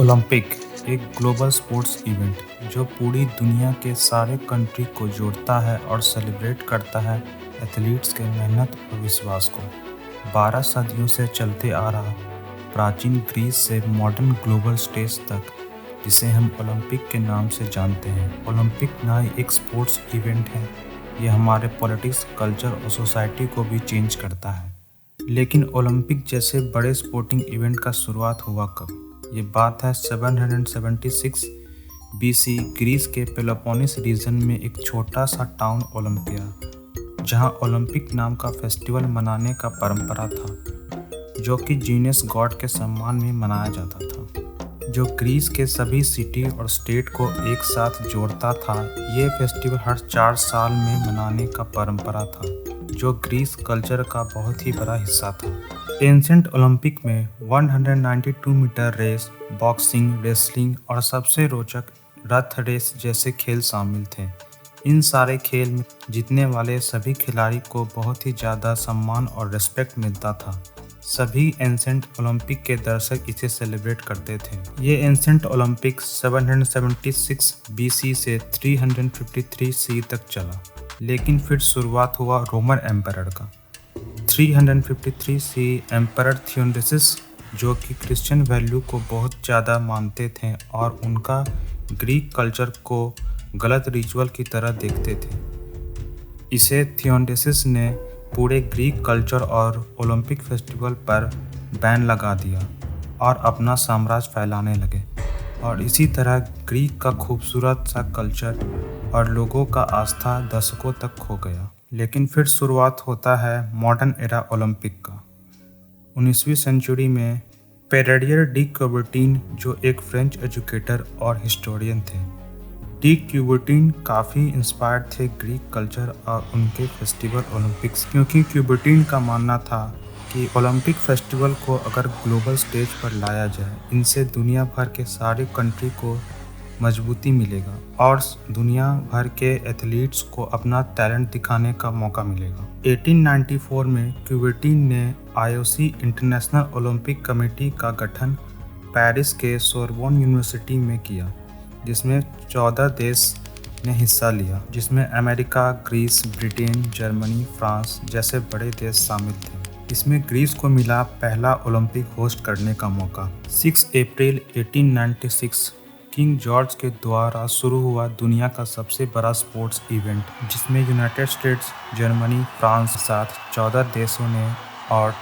Olympic एक global sports event जो पूरी दुनिया के सारे कंट्री को जोड़ता है और सेलिब्रेट करता है एथलीट्स के मेहनत और विश्वास को। 12 सदियों से चलते आ रहा प्राचीन ग्रीस से मॉडर्न ग्लोबल स्टेज तक, जिसे हम ओलंपिक के नाम से जानते हैं। ओलंपिक ना ही एक स्पोर्ट्स इवेंट है, ये हमारे पॉलिटिक्स, कल्चर और सोसाइटी को भी चेंज करता है। लेकिन ओलंपिक जैसे बड़े स्पोर्टिंग इवेंट का शुरुआत हुआ कब? ये बात है 776 BC ग्रीस के पेलोपोनेस रीजन में एक छोटा सा टाउन ओलंपिया, जहां ओलंपिक नाम का फेस्टिवल मनाने का परंपरा था, जो कि जीनस गॉड के सम्मान में मनाया जाता था, जो ग्रीस के सभी सिटी और स्टेट को एक साथ जोड़ता था। ये फेस्टिवल हर 4 साल में मनाने का परंपरा था, जो ग्रीस कल्चर का बहुत ही बड़ा हिस्सा था। एंशिएंट ओलंपिक में 192 मीटर रेस, बॉक्सिंग, रेसलिंग और सबसे रोचक रथ रेस जैसे खेल शामिल थे। इन सारे खेल में जीतने वाले सभी खिलाड़ी को बहुत ही ज़्यादा सम्मान और रिस्पेक्ट मिलता था। सभी एंशिएंट ओलंपिक के दर्शक इसे सेलिब्रेट करते थे। ये एंशिएंट ओलंपिक 776 BC से 353 C तक चला, लेकिन फिर शुरुआत हुआ रोमन एम्परर का। 353 C एम्परर थियोडेसिस, जो कि क्रिश्चियन वैल्यू को बहुत ज़्यादा मानते थे और उनका ग्रीक कल्चर को गलत रिचुअल की तरह देखते थे। इसे थियोडेसिस ने पूरे ग्रीक कल्चर और ओलंपिक फेस्टिवल पर बैन लगा दिया और अपना साम्राज्य फैलाने लगे, और इसी तरह ग्रीक का खूबसूरत सा कल्चर और लोगों का आस्था दशकों तक खो गया। लेकिन फिर शुरुआत होता है मॉडर्न एरा ओलंपिक का। 19वीं सेंचुरी में पेरेडियर डी क्यूबर्टीन, जो एक फ्रेंच एजुकेटर और हिस्टोरियन थे, डी क्यूबर्टीन काफ़ी इंस्पायर्ड थे ग्रीक कल्चर और उनके फेस्टिवल ओलंपिक्स, क्योंकि क्यूबर्टीन का मानना था कि ओलंपिक फेस्टिवल को अगर ग्लोबल स्टेज पर लाया जाए, इनसे दुनिया भर के सारे कंट्री को मजबूती मिलेगा और दुनिया भर के एथलीट्स को अपना टैलेंट दिखाने का मौका मिलेगा। 1894 में क्यूबर्टीन ने IOC इंटरनेशनल ओलंपिक कमेटी का गठन पेरिस के सोरबोन यूनिवर्सिटी में किया, जिसमें 14 देश ने हिस्सा लिया, जिसमें America, Greece, Britain, Germany, France जैसे बड़े देश शामिल थे। इसमें ग्रीस को मिला पहला ओलंपिक होस्ट करने का मौका। 6 अप्रैल 1896 किंग जॉर्ज के द्वारा शुरू हुआ दुनिया का सबसे बड़ा स्पोर्ट्स इवेंट, जिसमें यूनाइटेड स्टेट्स, जर्मनी, फ्रांस के साथ 14 देशों ने और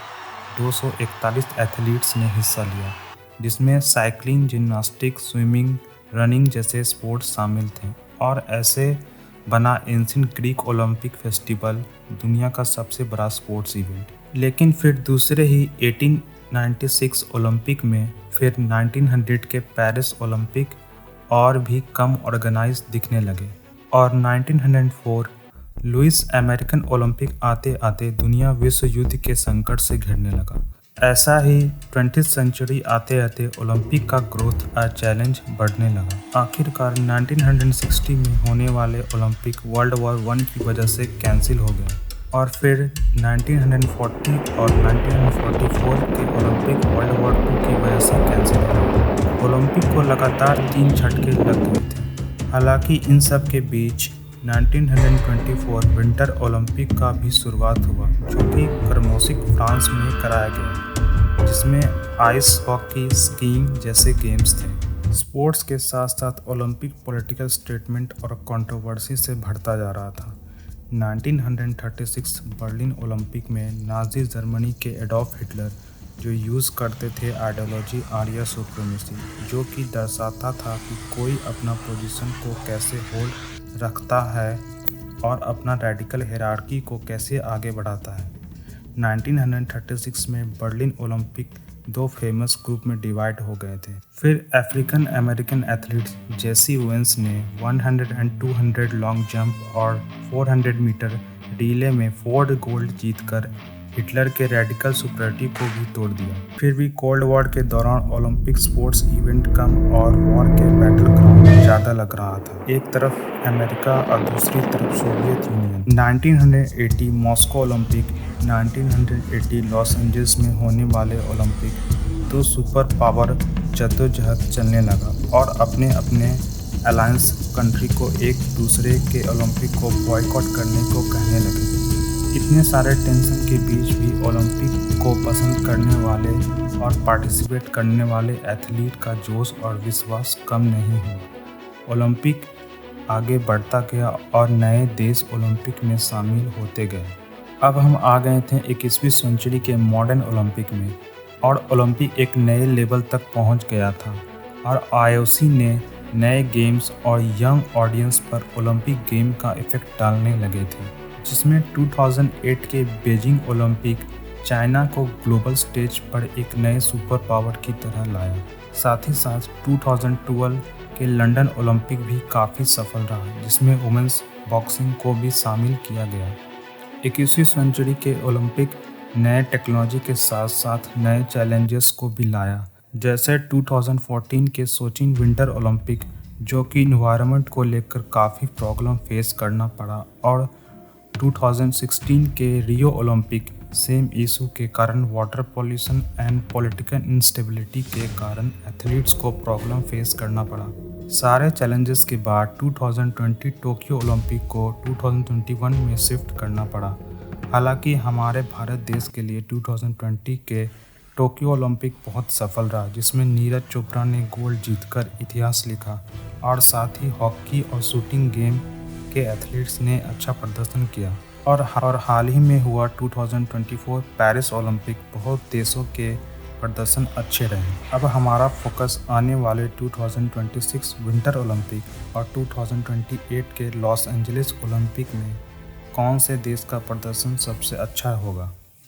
241 एथलीट्स ने हिस्सा लिया, जिसमें साइकिलिंग, जिम्नास्टिक्स, स्विमिंग, रनिंग जैसे स्पोर्ट्स शामिल थे। और ऐसे बना एंशिएंट ग्रीक ओलंपिक फेस्टिवल दुनिया का सबसे बड़ा स्पोर्ट्स इवेंट। लेकिन फिर दूसरे ही 1896 ओलंपिक में फिर 1900 के पेरिस ओलंपिक और भी कम ऑर्गेनाइज दिखने लगे, और 1904 लुइस अमेरिकन ओलंपिक आते आते दुनिया विश्व युद्ध के संकट से घिरने लगा। ऐसा ही 20th सेंचुरी आते आते ओलंपिक का ग्रोथ और चैलेंज बढ़ने लगा। आखिरकार 1960 में होने वाले ओलंपिक वर्ल्ड वॉर 1 की वजह से कैंसिल हो गए, और फिर 1940 और 1944 के ओलंपिक वर्ल्ड वॉर 2 की वजह से कैंसिल हो गए। ओलंपिक को लगातार 3 झटके लग गए थे। हालांकि इन सब के बीच 1924 विंटर ओलंपिक का भी शुरुआत हुआ, जो कि कर्मोसिक, फ्रांस में कराया गया, जिसमें आइस हॉकी, स्कीइंग जैसे गेम्स थे। स्पोर्ट्स के साथ साथ ओलंपिक पॉलिटिकल स्टेटमेंट और कंट्रोवर्सी से बढ़ता जा रहा था। 1936 बर्लिन ओलंपिक में नाजी जर्मनी के एडोल्फ हिटलर, जो यूज़ करते थे आइडियोलॉजी आर्या सुप्रीमेसी, जो कि दर्शाता था कि कोई अपना पोजीशन को कैसे होल्ड रखता है और अपना रेडिकल हायरार्की को कैसे आगे बढ़ाता है। 1936 में बर्लिन ओलंपिक 2 फेमस ग्रुप में डिवाइड हो गए थे। फिर African American athletes Jesse Owens ने 100 और 200 लॉन्ग जंप और 400 मीटर रिले में 4 गोल्ड जीतकर हिटलर के रेडिकल सुपरियरिटी को भी तोड़ दिया। फिर भी कोल्ड वॉर के दौरान ओलंपिक स्पोर्ट्स इवेंट कम और वॉर के बैटल ग्राउंड ज़्यादा लग रहा था। एक तरफ अमेरिका और दूसरी तरफ Soviet union. 1980 Moscow Olympic, 1980 Los Angeles में होने वाले ओलंपिक दो सुपर पावर जद्दोजहद चलने लगा और अपने अपने अलायंस कंट्री को एक दूसरे के ओलंपिक को बॉयकॉट करने को कहने लगे। इतने सारे टेंशन के बीच भी ओलंपिक को पसंद करने वाले और पार्टिसिपेट करने वाले एथलीट का जोश और विश्वास कम नहीं हुआ। ओलंपिक आगे बढ़ता गया और नए देश ओलंपिक में शामिल होते गए। अब हम आ गए थे 21वीं सेंचुरी के मॉडर्न ओलंपिक में और ओलंपिक एक नए लेवल तक पहुंच गया था और आईओसी ने नए गेम्स और यंग ऑडियंस पर ओलंपिक गेम का इफेक्ट डालने लगे थे, जिसमें 2008 के बीजिंग ओलंपिक चाइना को ग्लोबल स्टेज पर एक नए सुपर पावर की तरह लाया। साथ ही साथ 2012 के लंदन ओलंपिक भी काफ़ी सफल रहा, जिसमें वुमेन्स बॉक्सिंग को भी शामिल किया गया। 21वीं सेंचुरी के ओलंपिक नए टेक्नोलॉजी के साथ साथ नए चैलेंजेस को भी लाया, जैसे 2014 के सोची विंटर ओलंपिक, जो कि इन्वायरमेंट को लेकर काफ़ी प्रॉब्लम फेस करना पड़ा, और 2016 के रियो ओलंपिक सेम इशू के कारण water pollution and political instability के कारण एथलीट्स को प्रॉब्लम फेस करना पड़ा। सारे चैलेंजेस के बाद 2020 टोक्यो ओलंपिक को 2021 में शिफ्ट करना पड़ा। हालांकि हमारे भारत देश के लिए 2020 के टोक्यो ओलंपिक बहुत सफल रहा, जिसमें नीरज चोपड़ा ने गोल्ड जीतकर इतिहास लिखा और साथ ही हॉकी और शूटिंग गेम के एथलीट्स ने अच्छा प्रदर्शन किया। और हाल ही में हुआ 2024 पेरिस ओलंपिक, बहुत देशों के प्रदर्शन अच्छे रहे। अब हमारा फोकस आने वाले 2026 विंटर ओलंपिक और 2028 के लॉस एंजलिस ओलंपिक में कौन से देश का प्रदर्शन सबसे अच्छा होगा।